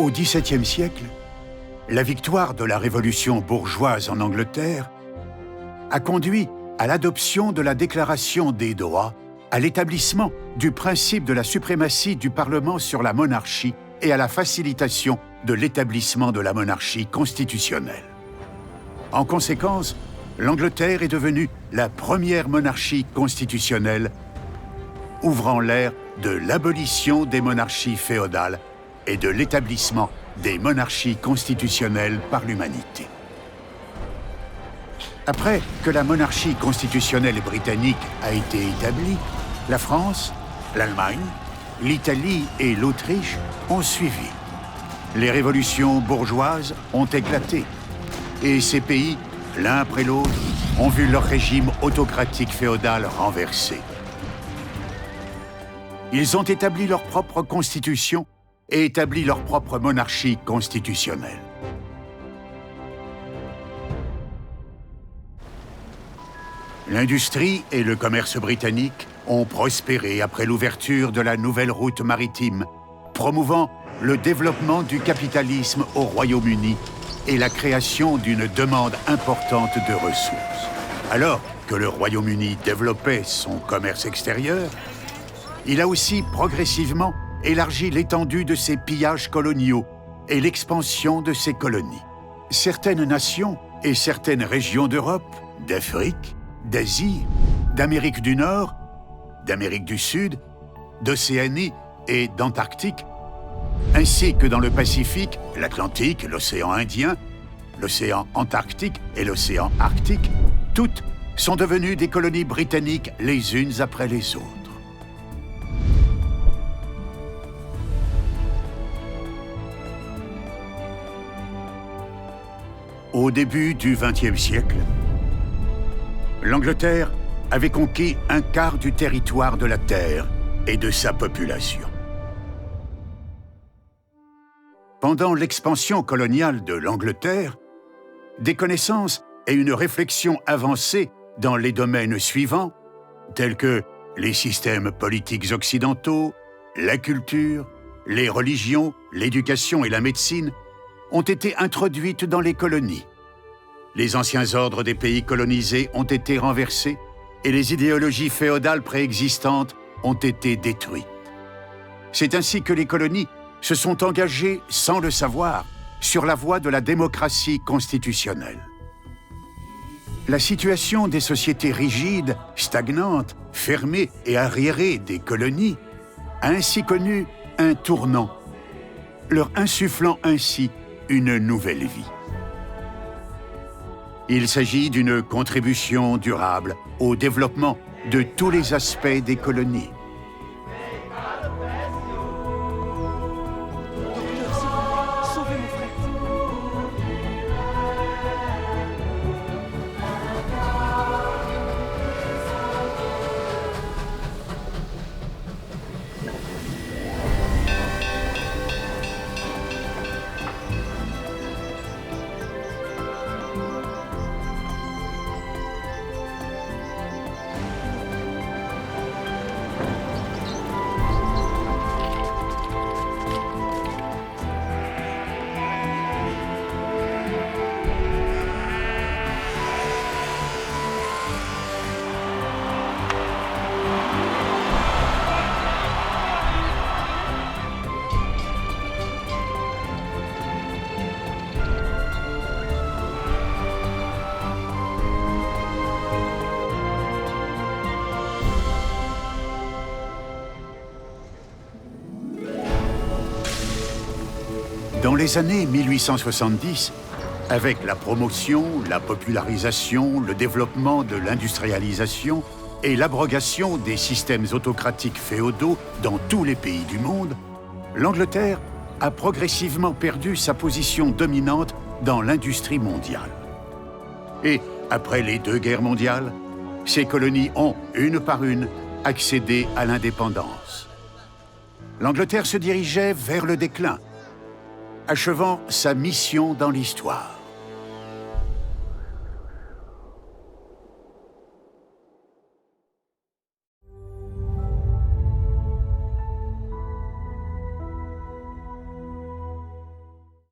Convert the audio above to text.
Au XVIIe siècle, la victoire de la révolution bourgeoise en Angleterre a conduit à l'adoption de la Déclaration des droits, à l'établissement du principe de la suprématie du Parlement sur la monarchie et à la facilitation de l'établissement de la monarchie constitutionnelle. En conséquence, l'Angleterre est devenue la première monarchie constitutionnelle, ouvrant l'ère de l'abolition des monarchies féodales et de l'établissement des monarchies constitutionnelles par l'humanité. Après que la monarchie constitutionnelle britannique a été établie, la France, l'Allemagne, l'Italie et l'Autriche ont suivi. Les révolutions bourgeoises ont éclaté et ces pays, l'un après l'autre, ont vu leur régime autocratique féodal renversé. Ils ont établi leur propre constitution et établi leur propre monarchie constitutionnelle. L'industrie et le commerce britanniques ont prospéré après l'ouverture de la nouvelle route maritime, promouvant le développement du capitalisme au Royaume-Uni et la création d'une demande importante de ressources. Alors que le Royaume-Uni développait son commerce extérieur, il a aussi progressivement élargi l'étendue de ses pillages coloniaux et l'expansion de ses colonies. Certaines nations et certaines régions d'Europe, d'Afrique, d'Asie, d'Amérique du Nord, d'Amérique du Sud, d'Océanie et d'Antarctique, ainsi que dans le Pacifique, l'Atlantique, l'océan Indien, l'océan Antarctique et l'océan Arctique, toutes sont devenues des colonies britanniques les unes après les autres. Au début du XXe siècle, l'Angleterre avait conquis un quart du territoire de la Terre et de sa population. Pendant l'expansion coloniale de l'Angleterre, des connaissances et une réflexion avancée dans les domaines suivants, tels que les systèmes politiques occidentaux, la culture, les religions, l'éducation et la médecine, ont été introduites dans les colonies. Les anciens ordres des pays colonisés ont été renversés et les idéologies féodales préexistantes ont été détruites. C'est ainsi que les colonies se sont engagées, sans le savoir, sur la voie de la démocratie constitutionnelle. La situation des sociétés rigides, stagnantes, fermées et arriérées des colonies a ainsi connu un tournant, leur insufflant ainsi une nouvelle vie. Il s'agit d'une contribution durable au développement de tous les aspects des colonies. Sauvez mon frère. Dans les années 1870, avec la promotion, la popularisation, le développement de l'industrialisation et l'abrogation des systèmes autocratiques féodaux dans tous les pays du monde, l'Angleterre a progressivement perdu sa position dominante dans l'industrie mondiale. Et après les deux guerres mondiales, ces colonies ont, une par une, accédé à l'indépendance. L'Angleterre se dirigeait vers le déclin, achevant sa mission dans l'histoire.